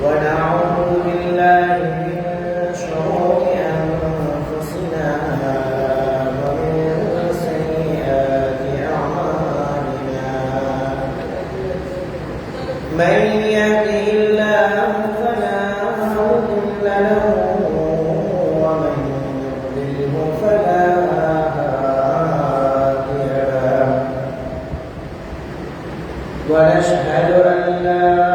ونعوذ بالله من شرور أنفسنا ومن سيئات أعمالنا من يهده الله فلا مضل له ومن يضلله فلا هادي له ونشهد أن لا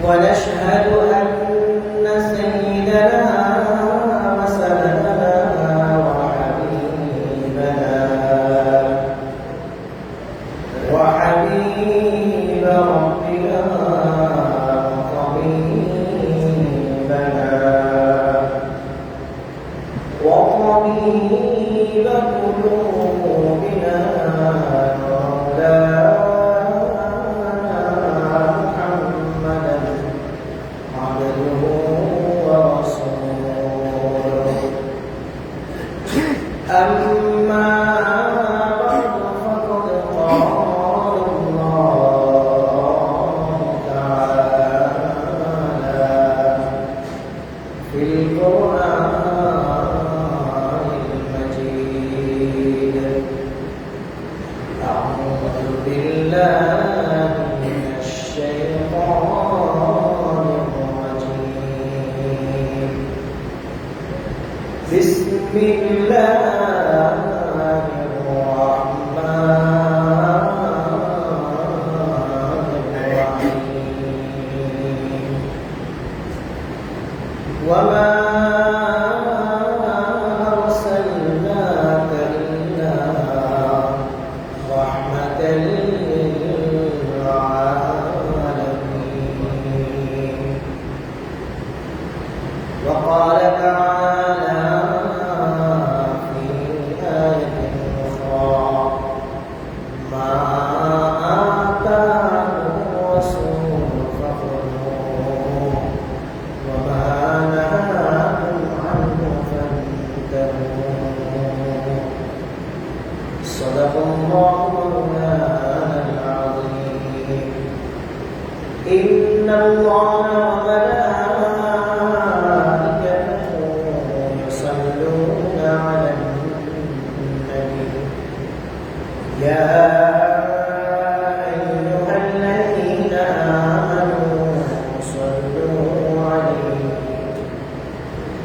ونشهد أن سيدنا وسندنا وحبيب ربنا وطبيب قلوبنا أما بعد فقد قال الله تعالى في القرآن المجيد أعوذ بالله من الشيطان الرجيم بسم الله وما أرسلناك إلا رحمة للعالمين وقال تعالى في آية أخرى ما آتاكم الرسول فخذوه وما صدق الله مولانا العظيم إن الله وملائكته يصلون على النبي يا أيها الذين آمنوا صلوا عليه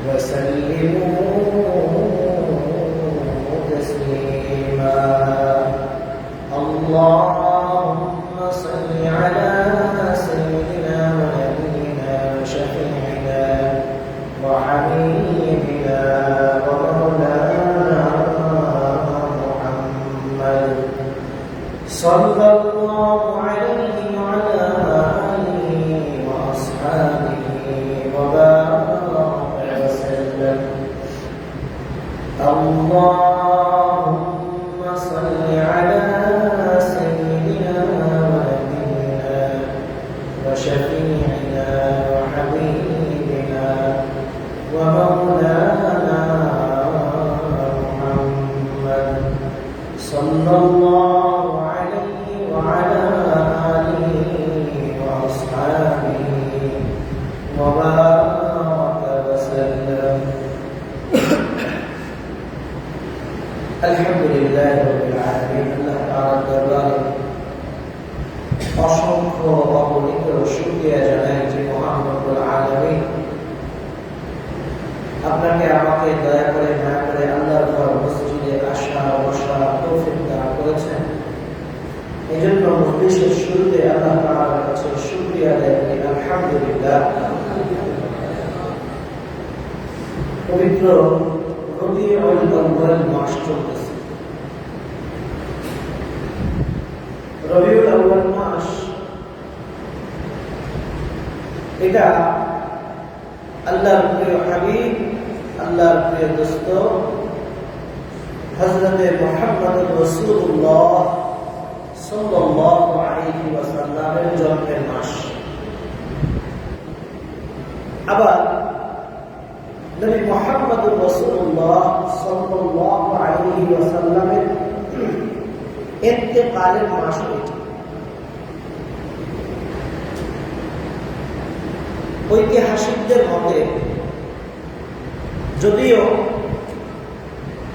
وسلموا تسليما اللهم صل على سيدنا ونبينا وشفيعنا وحبيبنا ومولانا محمد صلى الله عليه وعلى آله وأصحابه وبارك وسلم اللهم صل على سيدنا ونبينا وشفيعنا وحبيبنا ومولانا محمد صلى الله عليه وعلى آله وأصحابه وبارك وسلم الحمد لله رب العالمين الله تعالى দরবারে অসংখ্য অগণিত শুকরিয়া জানাই যে মহান রব্বুল আলামিন আপনাকে আমাকে দয়া করে মায়া করে আল্লাহর ঘর মসজিদে আসা বসা তৌফিক দান করেছেন এজন্য মজলিসের শুরুতে আল্লাহ তাআলার কাছে শুকরিয়া আদায় করি আলহামদুলিল্লাহ পবিত্র রবিউল আউয়াল মাস চলতেছে রবিউল আউয়াল মাস এটা আল্লাহর প্রিয় হাবিব আল্লাহর প্রিয় দোস্ত হযরতে মুহাম্মদ রাসূলুল্লাহ সাল্লাল্লাহু আলাইহি ওয়াসাল্লামের জন্মের মাস আবার নবী মুহাম্মদুর রাসূলুল্লাহ সাল্লাল্লাহু আলাইহি ওয়াসাল্লামের ইন্তেকালের মাস এটি। ঐতিহাসিকদের মতে যদিও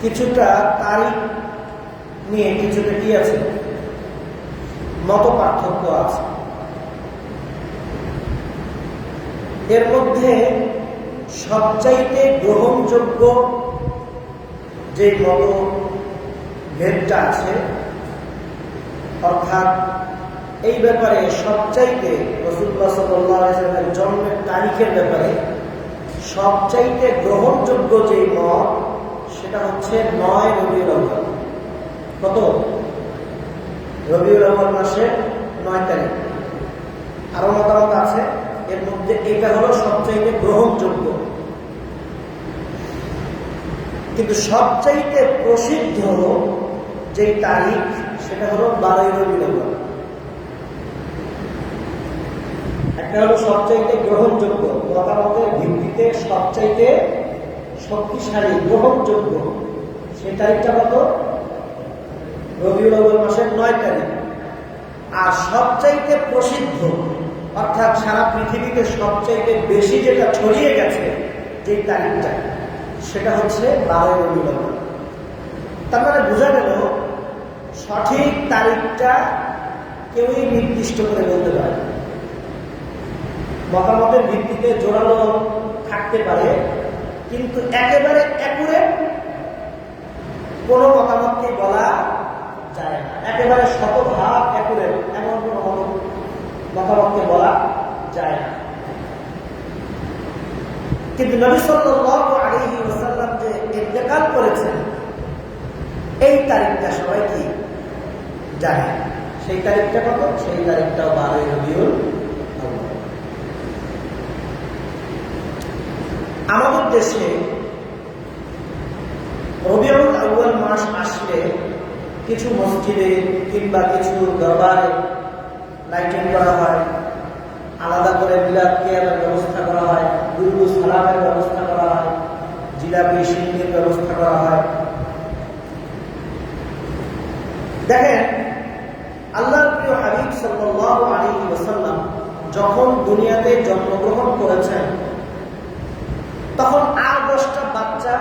কিছুটা তারিখ নিয়ে কিছুটা কি আছে, মত পার্থক্য আছে। এর মধ্যে সবচাইতে গ্রহণযোগ্য যে মত ভেদটা আছে, অর্থাৎ এই ব্যাপারে সবচাইতে রাসূলুল্লাহ সাল্লাল্লাহু আলাইহি ওয়াসাল্লামের জন্মের তারিখের ব্যাপারে সবচাইতে গ্রহণযোগ্য যে মত, সেটা হচ্ছে 9 রবিউল আউয়াল। কত? রবিউল আউয়াল মাসের 9 তারিখ। আরো মতামত আছে, এর মধ্যে এটা হলো সবচাইতে গ্রহণযোগ্য। কিন্তু সবচাইতে প্রসিদ্ধ যে তারিখ সেটা হলো 12 রবিউল আউয়াল। একটা হলো সবচাইতে গ্রহণযোগ্য, মতামতের ভিত্তিতে সবচাইতে শক্তিশালী গ্রহণযোগ্য, সেই তারিখটা কত? রবিউল আউয়াল মাসের 9 তারিখ। আর সবচাইতে প্রসিদ্ধ, অর্থাৎ সারা পৃথিবীতে সবচাইতে বেশি যেটা ছড়িয়ে গেছে যে তারিখটা, সেটা হচ্ছে 12 রবিউল আউয়াল। তার মানে বোঝা গেল সঠিক তারিখটা কেউই নির্দিষ্ট করে বলতে পারে। মতামতের ভিত্তিতে জোরালো থাকতে পারে, কিন্তু একেবারে অ্যাকুরেট কোন মতামতকে বলা যায় না। একেবারে শতভাগ অ্যাকুরেট এমন কোন মতামতকে বলা যায় না। কিন্তু নবী সাল্লাল্লাহু আলাইহি ওয়াসাল্লাম যে ইন্তেকাল করেছেন, এই তারিখটা সবাই কি জানে। সেই তারিখটা কত? সেই তারিখটাও 12 রবিউল আউয়াল। আমাদের দেশে রবিউল আউয়াল মাস আসলে কিছু মসজিদে কিংবা কিছু দরবারে লাইটিং করা হয়, আলাদা করে মিলাদ কিয়ামের ব্যবস্থা করা হয়, দুরূদ সালামের ব্যবস্থা করা হয়, জিলাপি সিন্নির ব্যবস্থা করা হয়। দেখেন, আল্লাহর প্রিয় হাবিব সাল্লাল্লাহু আলাইহি ওয়াসাল্লাম যখন দুনিয়াতে জন্মগ্রহণ করেছেন, তখন আর 10টা বাচ্চা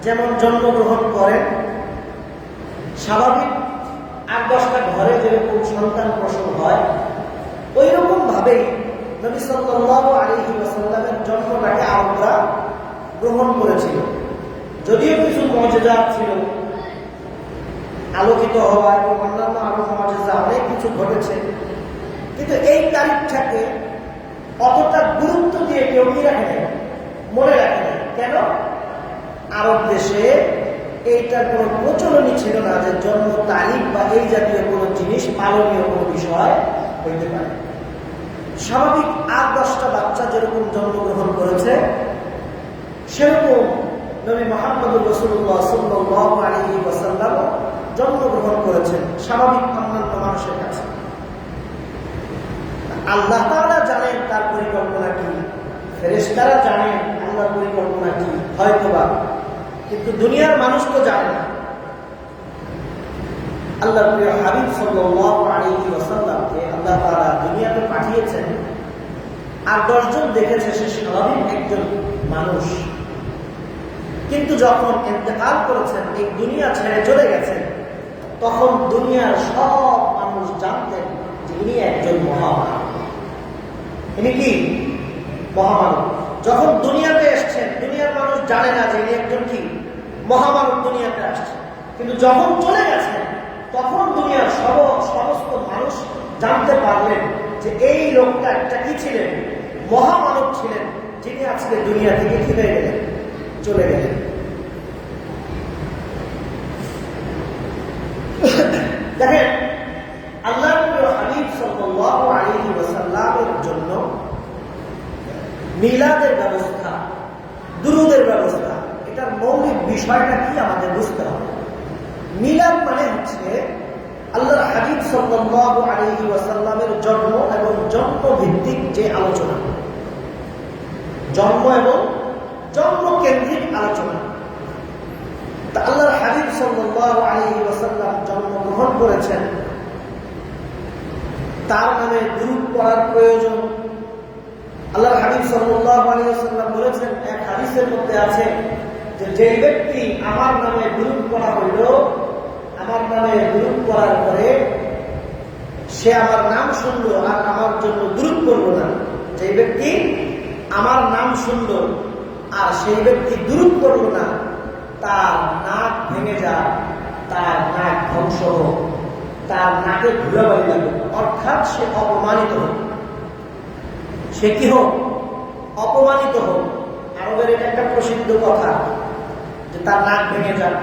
যেমন জন্মগ্রহণ করেন, স্বাভাবিক আর 10টা ঘরে যেরকম সন্তান প্রসব হয়, ওই রকম ভাবেই নবী সাল্লাল্লাহু আলাইহি ওয়াসাল্লামের জন্মটাকে আরবরা গ্রহণ করেছিল। যদিও কিছু মুজিজাত ছিল, আলোকিত হওয়া এবং অন্যান্য আরো মুজিজা অনেক কিছু ঘটেছে, কিন্তু এই তারিখটাকে অতটা গুরুত্ব দিয়ে কেউ কি রাখে নাই, মনে রাখে নাই। কেন? আরব দেশে এইটার কোনো প্রচলনই ছিল না যে জন্ম তারিখ বা এই জাতীয় কোনো জিনিস পালনীয় কোনো বিষয় হইতে পারে। স্বাভাবিক আর 10টা বাচ্চা যেরকম জন্মগ্রহণ করেছে, সেরকম নবী মুহাম্মদুর রাসূলুল্লাহ সাল্লাল্লাহু আলাইহি ওয়াসাল্লাম জন্মগ্রহণ করেছেন স্বাভাবিক অন্যান্য মানুষের কাছে। আল্লাহ তাআলা জানেন তার পরিকল্পনা কি, ফেরেশতারা জানেন আল্লাহর পরিকল্পনা কি হয়তোবা, কিন্তু দুনিয়ার মানুষ তো জানে না। আল্লাহর প্রিয় হাবিব সাল্লাল্লাহু আলাইহি ওয়াসাল্লামকে আল্লাহ তাআলা দুনিয়াতে পাঠিয়েছেন, আর 10 জন দেখেছে সে স্বাভাবিক একজন মানুষ। কিন্তু যখন ইন্তেকাল করেছেন, এই দুনিয়া ছেড়ে চলে গেছেন, তখন দুনিয়ার সব মানুষ জানতেন যে ইনি একজন মহামানব। ইনি কি? মহামানব। যখন দুনিয়াতে এসছেন, দুনিয়ার মানুষ জানে না যে ইনি একজন কি মহামানব দুনিয়াতে আসছে। কিন্তু যখন চলে গেছেন, তখন দুনিয়ার সমস্ত মানুষ জানতে পারলেন যে এই লোকটা একটা কি ছিলেন? মহামানব ছিলেন, যিনি আজকে দুনিয়া থেকে কি হয়ে গেলেন? চলে গেলেন। দেখেন, আল্লাহর প্রিয় হাবিব সাল্লাল্লাহু আলাইহি ওয়াসাল্লামের জন্য মিলাদের ব্যবস্থা, দুরূদের ব্যবস্থা, এটার মৌলিক বিষয়টা কি আমাদের বুঝতে হবে। মিলাদ মানে হচ্ছে আল্লাহর হাবিব সাল্লাল্লাহু আলাইহি ওয়াসাল্লামের জন্ম এবং জন্ম ভিত্তিক যে আলোচনা। জন্ম এবং জন্ম কেন্দ্রিক আলোচনা। তা আল্লাহর হাবিব সাল্লাল্লাহু আলাইহি ওয়াসাল্লাম জন্মগ্রহণ করেছেন, তার নামে দুরূদ পড়ার প্রয়োজন। আল্লাহর হাবিব সাল্লাল্লাহু আলাইহি ওয়াসাল্লাম বলেছেন, এক হাদিসের মধ্যে আছে যে যেই ব্যক্তি আমার নামে দুরূদ পড়া হইল, আমার নামে দুরূদ পড়ার পরে সে আমার নাম শুনলো আর আমার জন্য দুরূদ পড়লো না, যেই ব্যক্তি আমার নাম শুনলো আর সেই ব্যক্তি দুরূদ পড়লো না, তার নাক ভেঙে যাক, তার নাক ধ্বংস হোক, তার নাকে ধুলাবালি লাগবে, অর্থাৎ সে অপমানিত হোক। সে কি হোক? অপমানিত হোক। আরবের এটা একটা প্রসিদ্ধ কথা যে তার নাক ভেঙে যাক,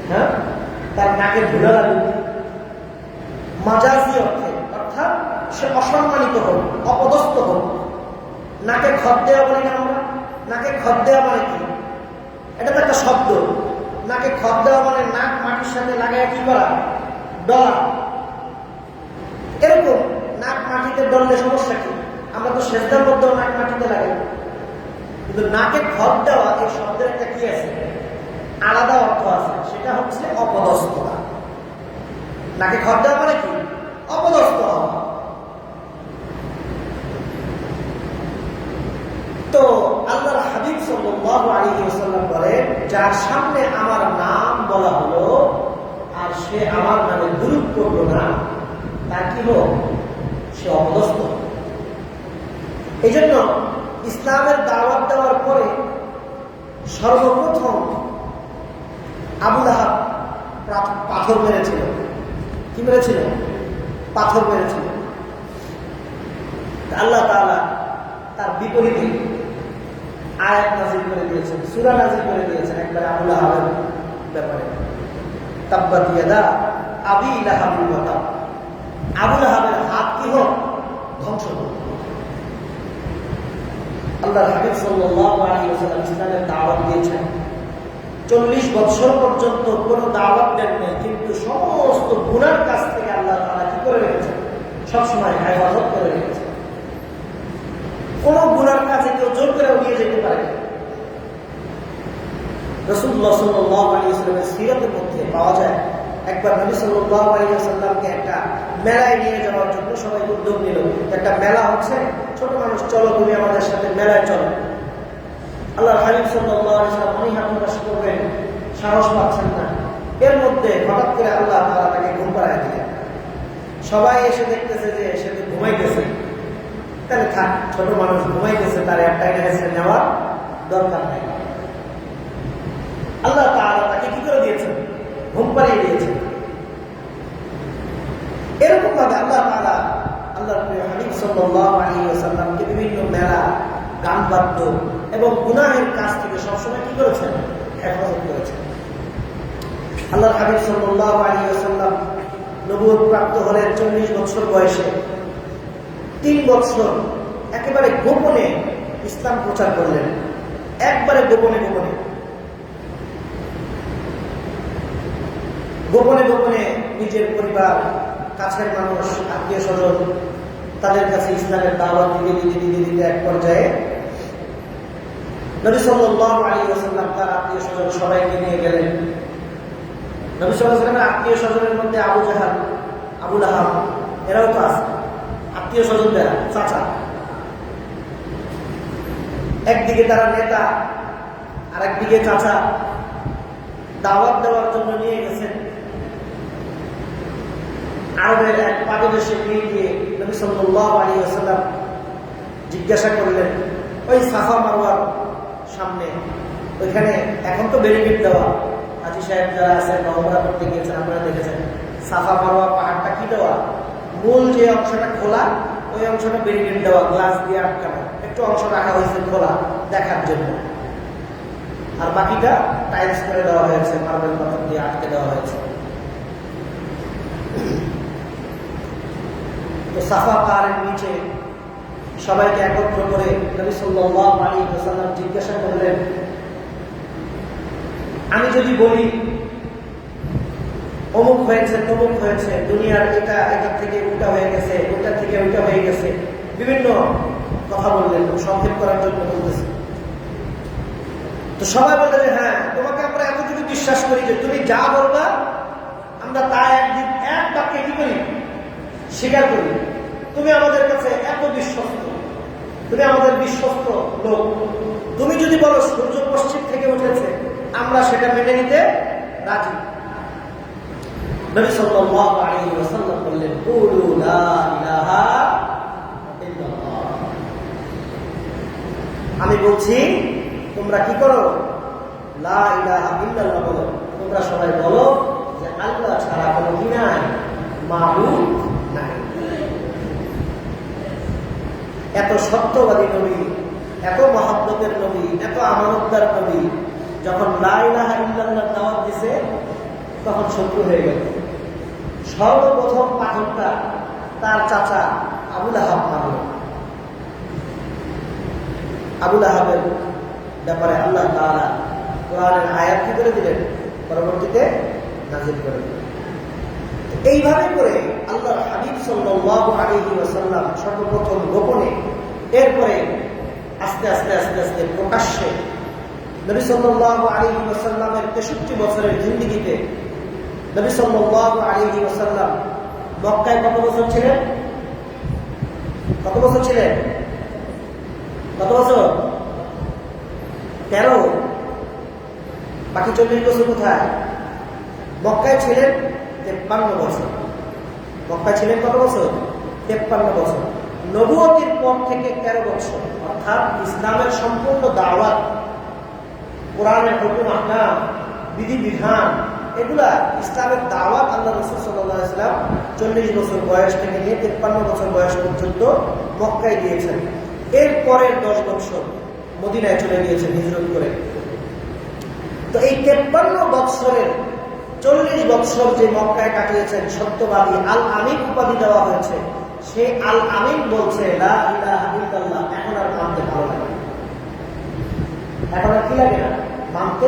হ্যাঁ, তার নাকে ধুলা লাগুক, মাজাজি অর্থে, অর্থাৎ সে অসম্মানিত হোক, অপদস্থ হোক। নাকে খত দেওয়া বলি না আমরা? নাকে খত দেওয়া মানে কি? এটা তো একটা শব্দ। নাকে খত দেওয়া মানে নাক মাটির সাথে লাগায় কি করা? ডলা। এরকম নাক মাটিতে ডললে সমস্যা কি? আমরা তো সেজদার মধ্যেও নাক মাটিতে লাগাই, কিন্তু নাকে খত দেওয়া এই শব্দের একটা কি আছে? আলাদা অর্থ আছে, সেটা হচ্ছে অপদস্থতা। নাকে খত দেওয়া মানে কি? অপদস্থ হওয়া। তো আল্লাহর হাবিব সাল্লাল্লাহু আলাইহি ওয়াসাল্লাম বলেন, যার সামনে আমার নাম বলা হলো আর সে আমার নামে দুরূদ পড়লো না, তার কি হোক? সে অপদস্থ। এই জন্য ইসলামের দাওয়াত দেওয়ার পরে সর্বপ্রথম আবু লাহাব পাথর মেরেছিল। কি মেরেছিল? পাথর মেরেছিল। আল্লাহ তাআলা তার বিপরীতে আয়াত নাযিল করে দিয়েছেন, সূরা নাযিল করে দিয়েছেন একবার আবু লাহাবের ব্যাপারে। তাব্বাত ইয়াদা আবি লাহাবিন ওয়া তাব। আবু লাহাবের হাত কি হোক? ধ্বংস হোক। আল্লাহর হাবিব সাল্লাল্লাহু আলাইহি ওয়াসাল্লাম ইসলামের দাওয়াত দিয়েছেন। 40 বছর পর্যন্ত কোনো দাওয়াত দেন নাই, কিন্তু সমস্ত গুনার কাছ থেকে আল্লাহ তাআলা কি করে রেখেছেন? সবসময় হেফাজত করে রেখেছেন। কোন গুনার কাছে কেউ জোর করে নিয়ে যেতে পারে। রাসূলুল্লাহ সাল্লাল্লাহু আলাইহি ওয়াসাল্লামের সিরাতের মধ্যে পাওয়া যায়, একবার নবী সাল্লাল্লাহু আলাইহি ওয়াসাল্লামকে একটা মেলায় নিয়ে যাওয়ার জন্য সবাই উদ্যোগ নিল। একটা মেলা হচ্ছে, ছোট মানুষ, চলো তুমি আমাদের সাথে মেলায় চলো। আল্লাহর হাবিব সাল্লাল্লাহু আলাইহি ওয়াসাল্লাম অনীহা প্রকাশ করবেন, সাহস পাচ্ছেন না। এর মধ্যে হঠাৎ করে আল্লাহ তাআলা তাকে ঘুম পাড়ায় দিলেন। সবাই এসে দেখতেছে যে সে তো ঘুমাইতেছে। তাহলে থাক, ছোট মানুষ ঘুমাইতেছে, তার একটা এনে নেওয়ার দরকার নেই। আল্লাহ তাআলা তাকে কি করে দিয়েছেন? ঘুম পাড়িয়ে দিয়েছেন। এরকম ভাবে আল্লাহ তাআলা আল্লাহর প্রিয় হাবিব সাল্লাল্লাহু আলাইহি ওয়াসাল্লামকে বিভিন্ন মেলা, গান বাদ্য এবং গুনাহের কাজ থেকে সবসময় কি করেছেন? হেফাজত করেছেন। আল্লাহর হাবিব সাল্লাল্লাহু আলাইহি ওয়াসাল্লাম নবুয়ত প্রাপ্ত হলেন 40 বছর বয়সে। 3 বছর একেবারে গোপনে ইসলাম প্রচার করলেন, একবারে গোপনে গোপনে গোপনে গোপনে নিজের পরিবার, কাছের মানুষ, আত্মীয় স্বজন, তাদের কাছে ইসলামের দাওয়াত দিতে এক পর্যায়ে নবী সাল্লাল্লাহু আলাইহি ওয়াসাল্লাম তার আত্মীয় স্বজন সবাইকে নিয়ে গেলেন। নবী সাল্লাল্লাহু আলাইহি ওয়াসাল্লামের আত্মীয় স্বজনের মধ্যে আবু জাহাল, আবু লাহাব, এরাও তো আছে। আত্মীয় স্বজনদের চাচা, একদিকে তারা নেতা, আর একদিকে চাচা। দাওয়াত দেওয়ার জন্য নিয়ে গেছেন। আরবের এক পাদদেশে নিয়ে গিয়ে নবী সাল্লাল্লাহু আলাইহি ওয়াসাল্লাম জিজ্ঞাসা করলেন, ওই সাফা মারওয়ার সামনে, ওইখানে এখন তো ব্যারিকেড দেওয়া, হাজী সাহেব যারা আছেন বা ওমরা করতে গিয়েছেন আপনারা দেখেছেন, সাফা মারওয়া পাহাড়টা কি দেওয়া? মূল যে অংশটা খোলা, ওই অংশটা ব্যারিকেড দেওয়া, গ্লাস দিয়ে আটকানো, একটু অংশ রাখা হয়েছে খোলা দেখার জন্য, আর বাকিটা টাইলস করে দেওয়া হয়েছে, মার্বেল পাথর দিয়ে আটকে দেওয়া হয়েছে। তো সাফা পাহাড়ের নিচে সবাইকে একত্র করে নবী সাল্লাল্লাহু আলাইহি ওয়াসাল্লাম জিজ্ঞাসা করলেন, আমি যদি বলি অমুক হয়েছে, তমুক হয়েছে, দুনিয়ার এটা থেকে ওটা হয়ে গেছে, ওটা থেকে ওটা হয়ে গেছে, বিভিন্ন কথা বললেন, সংক্ষেপ করার জন্য বলতেছি। তো সবাই বলতে যে হ্যাঁ, তোমাকে আমরা এতটুকু বিশ্বাস করি যে তুমি যা বলবা আমরা তা একদিন এক বাক্যে কি করি, স্বীকার করি। তুমি আমাদের কাছে এত বিশ্বস্ত, তুমি আমাদের বিশ্বস্ত লোক। তুমি যদি বলো সূর্য পশ্চিম থেকে উঠেছে, আমরা সেটা মেনে নিতে রাজি। নবী সাল্লাল্লাহু আলাইহি ওয়াসাল্লাম বললেন, কুলু লা ইলাহা ইল্লাল্লাহ। আমি বলছি তোমরা কি করো, লা ইলাহা ইল্লাল্লাহ বলো। তোমরা সবাই বলো যে আল্লাহ ছাড়া কোনো কি নাই, মাবুদ নাই। এত সত্যবাদী নবী, এত মহব্বতের নবী, এত আমানতদার নবী, যখন লা ইলাহা ইল্লাল্লাহ দাওয়াত দিছে তখন শত্রু হয়ে গেল। সর্বপ্রথম পাথরটা তার চাচা আবু লাহাব মারল। আবু লাহাবের ব্যাপারে আল্লাহ তাআলা কোরআনের আয়াত কি করে দিলেন, পরবর্তীতে নাযিল করে দিলেন। এইভাবে করে আল্লাহর হাবিব সাল্লাল্লাহু আলাইহি ওয়াসাল্লাম সর্বপ্রথম গোপনে, এরপরে আস্তে আস্তে আস্তে আস্তে প্রকাশ্যে নবী সাল্লাল্লাহু আলাইহি ওয়াসাল্লামের 63 বছরের জিন্দেগিতে নবী সাল্লাল্লাহু আলাইহি ওয়াসাল্লাম মক্কায় কত বছর ছিলেন? কত বছর ছিলেন? কত বছর? 13। বাকি 40 বছর কোথায়? মক্কায় ছিলেন 53 বছর। মক্কায় ছিলেন কত বছর? 53 বছর। নবুয়তের পর থেকে 13 বছর, অর্থাৎ ইসলামের সম্পূর্ণ দাওয়াত, কোরআনের হুকুম আহকাম, বিধিবিধান, এগুলা ইসলামের দাওয়াত আল্লাহ রাসূল সাল্লাল্লাহু আলাইহি ওয়াসাল্লাম 40 বছর বয়স থেকে নিয়ে 53 বছর বয়স পর্যন্ত মক্কায় দিয়েছেন। এর পরের 10 বছর মদিনায় চলে গিয়েছেন হিজরত করে। তো এই 53 বছরের 40 বছর যে মক্কায় কাটিয়েছেন, সত্যবাদী আল আমিন উপাধি দেওয়া হয়েছে। সেই আল আমিন বলছে, লা ইলাহা ইল্লাল্লাহ এখন আর মানতে ভালো লাগে না। এখন আর কি লাগে না? মানতে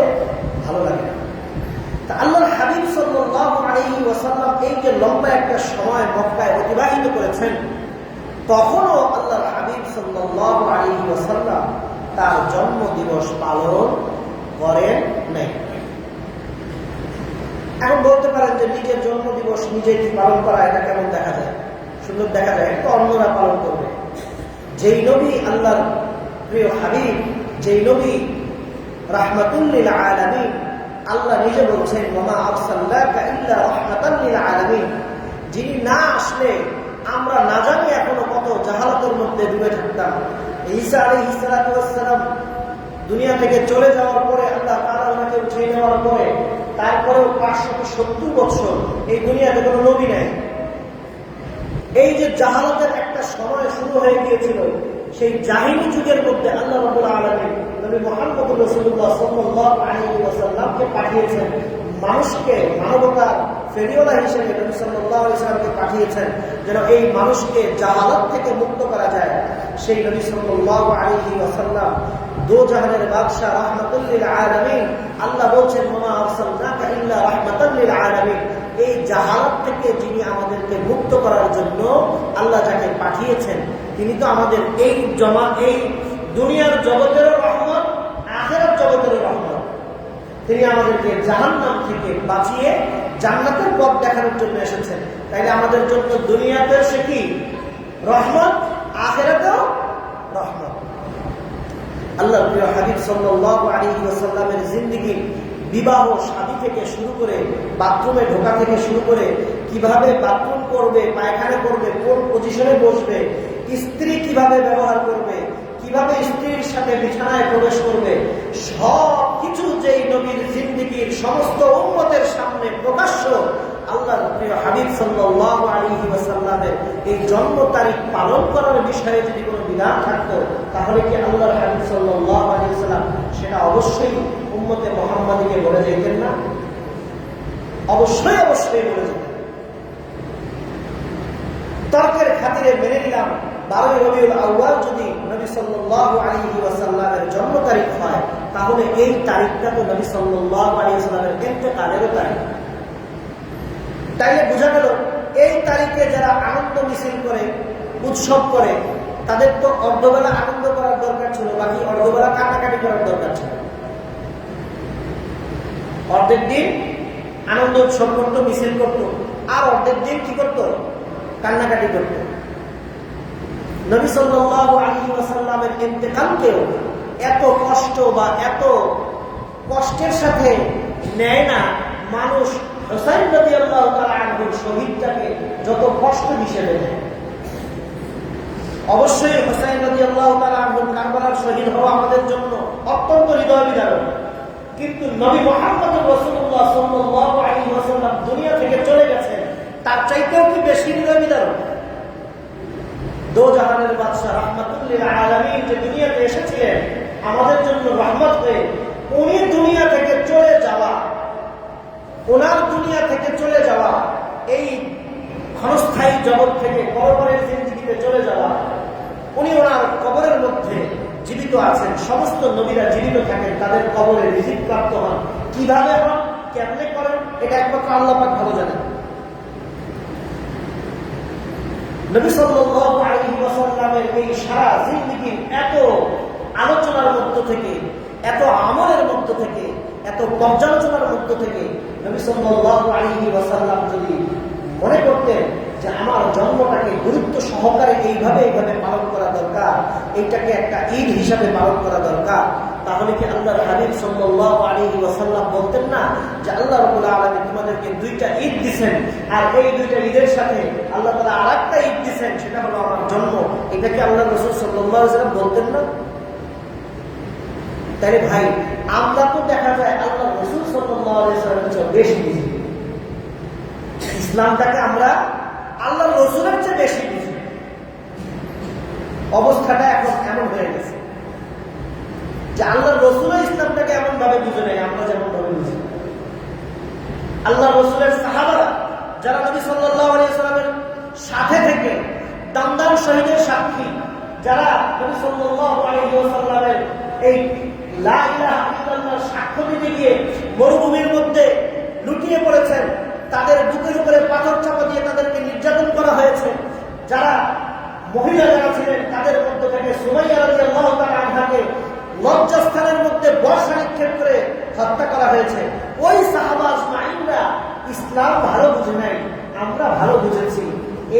ভালো লাগে না। তা আল্লাহর হাবিব সাল্লাল্লাহু আলাইহি ওয়াসাল্লাম এই যে লম্বা একটা সময় মক্কায় অতিবাহিত করেছেন, তখনও আল্লাহর হাবিব সাল্লাল্লাহু আলাইহি ওয়াসাল্লাম তার জন্মদিবস পালন করেন নাই। এখন বলতে পারেন যে নিজের জন্মদিবস নিজে কি পালন করা, এটা কেমন দেখা যায়? সুন্দর দেখা যায়, একটু অন্যরা পালন করবে। যেই নবী আল্লাহর প্রিয় হাবিব, যেই নবী রাহমাতুল লিল আলামিন, আল্লাহ নিজে বলছেন, ওয়া আরসালনাকা ইল্লা রাহমাতাল লিল আলামিন, যিনি না আসলে আমরা না জানি এখনো কত জাহালাতের মধ্যে ডুবে থাকতাম। ঈসা আলাইহিস সালাতু ওয়াস সালাম দুনিয়া থেকে চলে যাওয়ার পরে, আল্লাহ তাআলা ওনাকে উঠিয়ে নেওয়ার পরে, তারপরেও 570 বছর এই দুনিয়াতে কোনো নবী নাই। এই যে জাহালাতের একটা সময় শুরু হয়ে গিয়েছিল, সেই জাহিলি যুগের মধ্যে আল্লাহ রাব্বুল আলামিন নবী মুহাম্মদ রাসূলুল্লাহ সাল্লাল্লাহু আলাইহি ওয়াসাল্লামকে পাঠিয়েছেন। মানুষকে মানবতার ফেরিওয়ালা হিসেবে নবী সাল্লাল্লাহু আলাইহি ওয়াসাল্লামকে পাঠিয়েছেন, যেন এই মানুষকে জাহালাত থেকে মুক্ত করা যায়। সেই নবী সাল্লাল্লাহু আলাইহি ওয়াসাল্লাম দো জাহানের বাদশা, রাহমাতুল লিল আলামিন। আল্লাহ বলছেন, ওয়া আরসালনাকা ইল্লা রাহমাতাল লিল আলামিন, এই জাহালাত থেকে যিনি আমাদেরকে মুক্ত করার জন্য আল্লাহ যাকে পাঠিয়েছেন, তিনি তো আমাদের এই দুনিয়ার জগতেরও রহমত, আখিরাত জগতেরও রহমত। তিনি আমাদেরকে জাহান্নাম থেকে বাঁচিয়ে জান্নাতের পথ দেখানোর জন্য এসেছেন। তাইলে আমাদের জন্য দুনিয়াতে সে কি রহমত, আখিরাতেও রহমত। আল্লাহর প্রিয় হাবিব সাল্লাল্লাহু আলাইহি ওয়াসাল্লামের জিন্দেগি, বিবাহ শাদী থেকে শুরু করে, বাথরুমে ঢোকা থেকে শুরু করে, কিভাবে বাথরুম করবে, পায়খানা করবে, কোন পজিশনে বসবে, স্ত্রী কিভাবে ব্যবহার করবে, কিভাবে স্ত্রীর সাথে বিছানায় প্রবেশ করবে, সব কিছু যেই নবীর জিন্দেগির সমস্ত উম্মতের সামনে প্রকাশ্য, আল্লাহর প্রিয় হাবিব সাল্লাল্লাহু আলাইহি ওয়াসাল্লামের এই জন্ম তারিখ পালন করার বিষয়ে যদি কোনো বিধান থাকতো, তাহলে কি আল্লাহর হাবিব সাল্লাল্লাহু আলাইহি ওয়াসাল্লাম সেটা অবশ্যই উম্মতে মুহাম্মাদীকে বলে যেতেন না? অবশ্যই অবশ্যই বলে যেতেন। তর্কের খাতিরে মেনে নিলাম 12 রবিউল আউয়াল যদি নবী সাল্লাল্লাহু আলাইহি ওয়াসাল্লামের জন্ম তারিখ হয়, তাহলে এই তারিখটা তো নবী সাল্লাল্লাহু আলাইহি ওয়াসাল্লামের ইন্তেকালেরও তারিখ। তাইলে বোঝা গেল, এই তারিখে যারা আনন্দ মিছিল করে, উৎসব করে, তাদের তো অর্ধবেলা আনন্দ করার দরকার ছিল, বাকি অর্ধবেলা কান্নাকাটি করার দরকার ছিল। অর্ধেক দিন আনন্দ উৎসব করতো, মিছিল করতো, আর অর্ধেক দিন কি করতো? কান্নাকাটি করতো। নবী সাল্লাল্লাহু আলাইহি ওয়াসাল্লামের ইন্তেকালকেও এত কষ্ট বা এত কষ্টের সাথে নেয় না মানুষ হুসাইন রাদিয়াল্লাহু তাআলা আনহুর শহীদটাকে যত কষ্ট হিসেবে নেয়। অবশ্যই হুসাইন রাদিয়াল্লাহু তাআলা আনহুর কারবালার শহীদ হওয়া আমাদের জন্য অত্যন্ত হৃদয় বিদারক, কিন্তু নবী মুহাম্মদ রাসূলুল্লাহ সাল্লাল্লাহু আলাইহি ওয়াসাল্লাম দুনিয়া থেকে চলে গেছেন, তার চাইতেও কি বেশি হৃদয় বিদারক? দো জাহানের বাদশা রাহমাতুল লিল আলামিন যে দুনিয়াতে এসেছিলেন আমাদের জন্য রহমত হয়ে, উনি দুনিয়া থেকে চলে যাওয়া, ওনার দুনিয়া থেকে চলে যাওয়া, এই ক্ষণস্থায়ী জগৎ থেকে কবরের জিন্দেগিতে চলে যাওয়া, উনি ওনার কবরের মধ্যে জীবিত আছেন। সমস্ত নবীরা জীবিত থাকেন, তাদের কবরে রিজিক প্রাপ্ত হন। কিভাবে হন, কেমনে করেন, এটা একমাত্র আল্লাহ পাক ভালো জানেন। নবী সাল্লাল্লাহু আলাইহি ওয়াসাল্লামের এই সারা জিন্দেগির এত আলোচনার মধ্য থেকে, এত আমলের মধ্য থেকে, এত পর্যালোচনার মধ্য থেকে নবী সাল্লাল্লাহু আলাইহি ওয়াসাল্লাম যদি মনে করতেন যে আমার জন্মটাকে গুরুত্ব সহকারে এইভাবে পালন করা দরকার, এইটাকে একটা ঈদ হিসাবে পালন করা দরকার, তাহলে কি আল্লাহর হাবিব সাল্লাল্লাহু আলাইহি ওয়াসাল্লাম বলতেন না যে আল্লাহ রাব্বুল আলামিন তোমাদেরকে দুইটা ঈদ দিবেন, আর এই দুইটা ঈদের সাথে আল্লাহ তাআলা আরেকটা ঈদ দিবেন, সেটা হলো আমার জন্ম? এটা কি আল্লাহর রাসূল সাল্লাল্লাহু আলাইহি ওয়াসাল্লাম বলতেন না? তাই ভাই, আমরা তো দেখা যায় আল্লাহর রাসূল সাল্লাল্লাহু আলাইহি ওয়াসাল্লামের চেয়ে বেশি বুঝি, ইসলামটাকে আমরা আল্লাহর রাসূলের চেয়ে বেশি বুঝি। অবস্থাটা এখন এমন হয়ে গেছে যে আল্লাহর রাসূলও ইসলামটাকে এমন ভাবে বুঝে নেয় আমরা যেমন ভাবে বুঝি। আল্লাহর রাসূলের সাহাবারা যারা নবী সাল্লাল্লাহু আলাইহি ওয়াসাল্লামের সাথে থেকে দামদাম শহীদের সাক্ষী, যারা নবী সাল্লাল্লাহু আলাইহি ওয়াসাল্লামের এই লা ইলাহা ইল্লাল্লাহ সাক্ষ্য দিতে গিয়ে মরুভূমির মধ্যে লুটিয়ে পড়েছেন, তাদের বুকের উপরে পাথর চাপা দিয়ে তাদেরকে নির্যাতন করা হয়েছে। যারা মহিলা যারা ছিলেন তাদের মধ্যে থেকে সুমাইয়া রাদিয়াল্লাহু তাআলা আনহাকে লজ্জাস্থানের মধ্যে বর্ষা নিক্ষেপ করে হত্যা করা হয়েছে। ওই সাহাবা আজমাইনরা ইসলাম ভালো বুঝে নাই, আমরা ভালো বুঝেছি।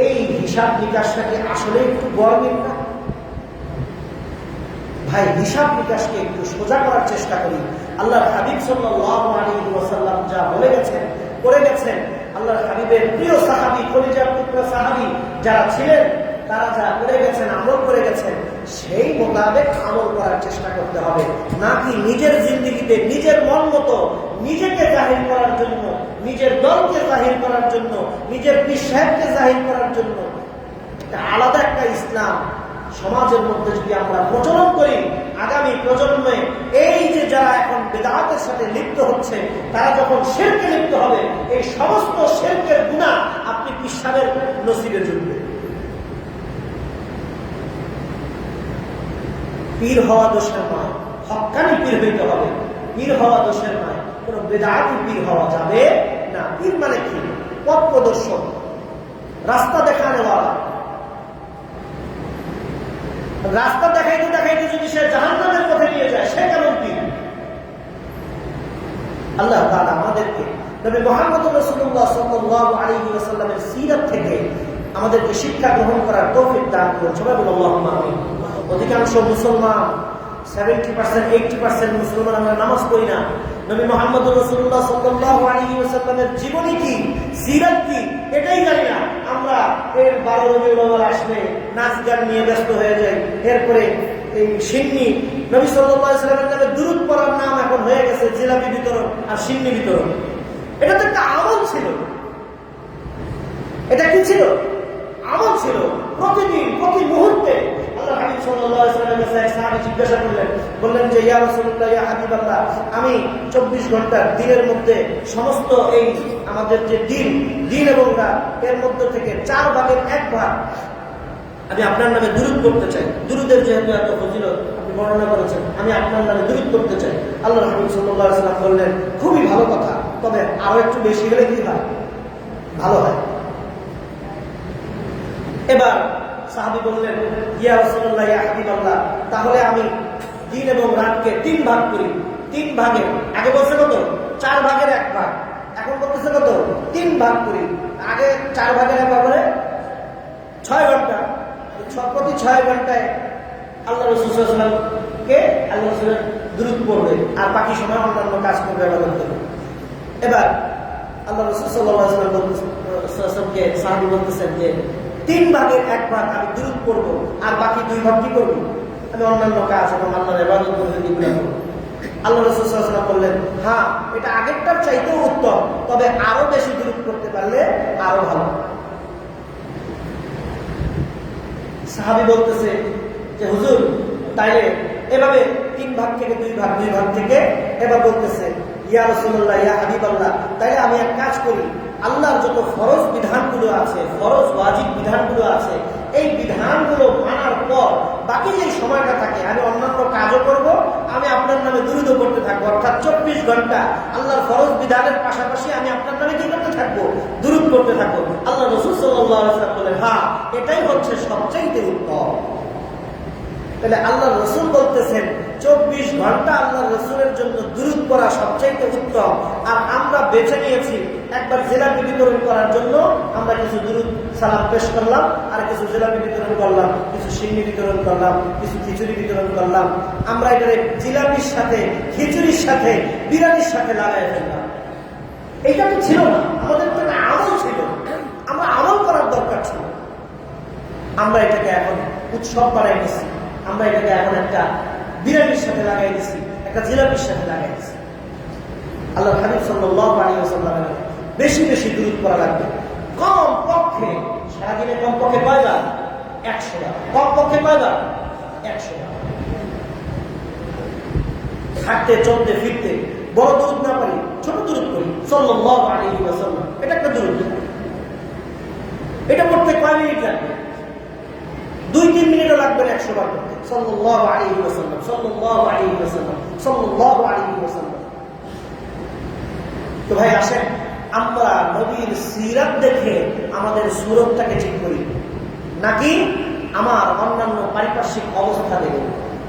এই হিসাব নিকাশটাকে আসলে একটু গরমিল না ভাই? হিসাব নিকাশকে একটু সোজা করার চেষ্টা করি। আল্লাহর হাবিব সাল্লাল্লাহু আলাইহি ওয়াসাল্লাম যা বলে গেছেন, করে গেছেন, আল্লাহর হাবিবের প্রিয় সাহাবী, কলিজার টুকরা সাহাবী যারা ছিলেন, তারা যা করে গেছেন, আমল করে গেছেন, সেই মোতাবেক আমল করার চেষ্টা করতে হবে, নাকি নিজের জিন্দেগিতে নিজের মন মতো নিজেকে জাহির করার জন্য, নিজের দলকে জাহির করার জন্য, নিজের পীর সাহেবকে জাহির করার জন্য আলাদা একটা ইসলাম সমাজের মধ্যে যদি আমরা প্রচলন করি, আগামী প্রজন্মে এই যে যারা এখন বিদআতের সাথে লিপ্ত হচ্ছে, তারা যখন শিরকে লিপ্ত হবে, এই সমস্ত শিরকের গুনাহ আপনি পীর সাহেবের নসিবে জুটবে। পীর হওয়া দোষের নয়, হক্কানি পীর হইতে হবে। পীর হওয়া দোষের নয়, কোন বেদাতি পীর হওয়া যাবে না। পীর মানে কি? পথ প্রদর্শক, রাস্তা দেখানোওয়ালা। রাস্তা দেখাইতে দেখাইতে যদি সে জাহান্নামের পথে নিয়ে যায়, সে কেমন পীর? আল্লাহ তাআলা আমাদেরকে নবী মুহাম্মদ রাসূলুল্লাহ সাল্লাল্লাহু আলাইহি ওয়াসাল্লামের সিরাত থেকে আমাদেরকে শিক্ষা গ্রহণ করার তৌফিক দান করুন। সবাই বলুন আল্লাহুম্মা আমিন। অধিকাংশ মুসলমান 70% 80% মুসলমান আমরা নামাজ পড়ি না। নবী মুহাম্মদ রাসূলুল্লাহ সাল্লাল্লাহু আলাইহি ওয়াসাল্লামের জীবনী কি, সিরাত কি, এটাই জানি না। আমরা এর 12 রবিউল আউয়াল আসলে নাচ গান নিয়ে ব্যস্ত হয়ে যাই। এরপরে এই সিন্নি, নবী সাল্লাল্লাহু আলাইহি ওয়াসাল্লামের নামে দুরূদ পড়ার নাম এখন হয়ে গেছে জিলাপি বিতরণ আর সিন্নি বিতরণ। এটা তো একটা আমল ছিল। এটা কি ছিল? আমল ছিল। প্রতিদিন, প্রতি মুহূর্তে আল্লাহ হাবিব সাল্লাল্লাহু আলাইহি ওয়াসাল্লামের কাছে এক সাহাবী জিজ্ঞাসা করলেন, বললেন যে ইয়া রাসূলুল্লাহ, ইয়া হাবিবাল্লাহ, আমি 24 ঘন্টার দিনের মধ্যে সমস্ত এই আমাদের যে দিন এবং রাত, এর মধ্যে থেকে 4 ভাগের 1 ভাগ আমি আপনার নামে দুরূদ করতে চাই। দুরূদের যেহেতু এত ফজিলত আপনি বর্ণনা করেছেন, আমি আপনার নামে দুরূদ করতে চাই। আল্লাহ হাবিব সাল্লাল্লাহু আলাইহি ওয়াসাল্লাম বললেন, খুবই ভালো কথা, তবে আরো একটু বেশি হলে কি হয়? ভালো হয়। এবার সাহাবী বললেন, ইয়া রাসূলুল্লাহ, ইয়া হাবিবাল্লাহ, তাহলে আমি দিন এবং রাতকে 3 ভাগ করি। 3 ভাগে, আগে বলছে কত? 4 ভাগের 1 ভাগ, এখন বলতেছে কত? 3 ভাগ করি। আগে 4 ভাগের 1 ভাগ করে 6 ঘন্টা, প্রতি 6 ঘন্টায় আল্লাহ রাসূল সাল্লাল্লাহু আলাইহি ওয়াসাল্লামকে আল্লাহ রাসূলের দুরূদ পড়বে, আর বাকি সময় অন্যান্য কাজ করবে, ইবাদত করবে। এবার আল্লাহ রাসূল সাল্লাল্লাহু আলাইহি ওয়াসাল্লামকে সাহাবী বলতেছেন যে 3 ভাগের 1 ভাগ আমি দুরূদ পড়ব, আর বাকি 2 ভাগ কি করব? আমি অন্যান্য কাজ এবং আল্লাহর ইবাদত করতে দিব। আল্লাহ রাসূল সাল্লাল্লাহু আলাইহি ওয়াসাল্লাম বললেন, হ্যাঁ, এটা আগেরটার চাইতেও উত্তম, তবে আরো বেশি দুরূদ করতে পারলে আরো ভালো। সাহাবী বলতেছে যে হুজুর, তাইলে এভাবে 3 ভাগ থেকে 2 ভাগ, 2 ভাগ থেকে, এবার বলতেছে, ইয়া রাসূলুল্লাহ, ইয়া হাবিবাল্লাহ, তাইলে আমি এক কাজ করি, আল্লাহর যত ফরজ বিধানগুলো আছে, ফরজ ওয়াজিব বিধানগুলো আছে, এই বিধানগুলো মানার পর বাকি যে সময়টা থাকে আমি অন্যান্য কাজও করব, আমি আপনার নামে দুরূদ করতে থাকবো। অর্থাৎ 24 ঘন্টা আল্লাহর ফরজ বিধানের পাশাপাশি আমি আপনার নামে কি করতে থাকবো? দুরূদ করতে থাকবো। আল্লাহ রাসূল সাল্লাল্লাহু আলাইহি ওয়াসাল্লাম বলেন, হ্যাঁ, এটাই হচ্ছে সবচাইতে উত্তম। তাহলে আল্লাহ রাসূল বলতেছেন 24 ঘন্টা আল্লাহ রাসূলের জন্য দুরূদ পড়া সবচাইতে উত্তম। আর আমরা বেছে নিয়েছি একবার জিলাপি বিতরণ করার জন্য, আমরা কিছু দুরূদ সালাম পেশ করলাম, আর কিছু জিলাপি বিতরণ করলাম, কিছু সিন্নি বিতরণ করলাম, কিছু খিচুড়ি বিতরণ করলাম। আমরা এটাকে জিলাপির সাথে, খিচুড়ির সাথে, বিরিয়ানির সাথে লাগাই ফেললাম। এইটা তো ছিল না, আমাদের তো একটা আমল ছিল, আমরা আমল করার দরকার ছিল। আমরা এটাকে এখন উৎসব বানাই দিচ্ছি, আমরা এটাকে এখন একটা বিরিয়ানির সাথে লাগাই দিচ্ছি, একটা জিলাপির সাথে লাগাই দিচ্ছি। আল্লাহ হাবিব সাল্লাল্লাহু আলাইহি ওয়াসাল্লামের বেশি বেশি দুরূদ পড়া লাগবে। কম পক্ষে সারাদিনে কমপক্ষে কয়বার? 100 বার। কমপক্ষে কয়বার? 100 বার। হাঁটতে, চলতে, ফিরতে বড় দুরূদ না পারি, ছোট দুরূদ করি, সাল্লাল্লাহু আলাইহি ওয়াসাল্লাম, এটা একটা দুরূদ। এটা পড়তে কয় মিনিট লাগবে? 2-3 মিনিটও লাগবে না 100 বার করতে। সাল্লাল্লাহু আলাইহি ওয়াসাল্লাম, সাল্লাল্লাহু আলাইহি ওয়াসাল্লাম, সাল্লাল্লাহু আলাইহি ওয়াসাল্লাম। তো ভাই আসেন, আমরা নবীর সিরাত দেখে আমাদের সুরতটাকে ঠিক করি, নাকি আমার অন্যান্য পারিপার্শ্বিক অবস্থা দেখে?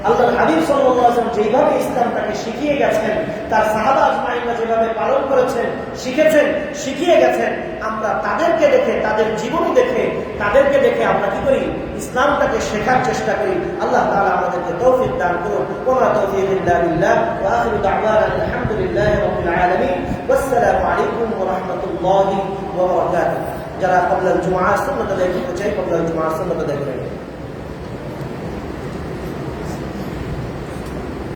আল্লাহর হাবিব সাল্লাল্লাহু আলাইহি ওয়াসাল্লাম যেভাবে ইসলামটাকে শিখিয়ে গেছেন, তার সাহাবা আজমাইনরা যেভাবে পালন করেছেন, শিখেছেন, শিখিয়ে গেছেন, আমরা তাদেরকে দেখে, তাদের জীবনী দেখে, তাদেরকে দেখে আমরা কি করি? ইসলামটাকে শেখার চেষ্টা করি। আল্লাহ তাআলা আমাদেরকে তৌফিক দান করুন। ওয়া তাওফীক ইল্লা বিল্লাহ। ওয়া আখিরু দাওয়ানা আলহামদুলিল্লাহি রাব্বিল আলামিন। ওয়াসসালামু আলাইকুম ওয়া রাহমাতুল্লাহি ওয়া বারাকাতুহু। যারা ক্বাবলাল জুমআহ সুন্নাত আদায় করতে চাই, ক্বাবলাল জুমআহ সুন্নাত আদায় করেন।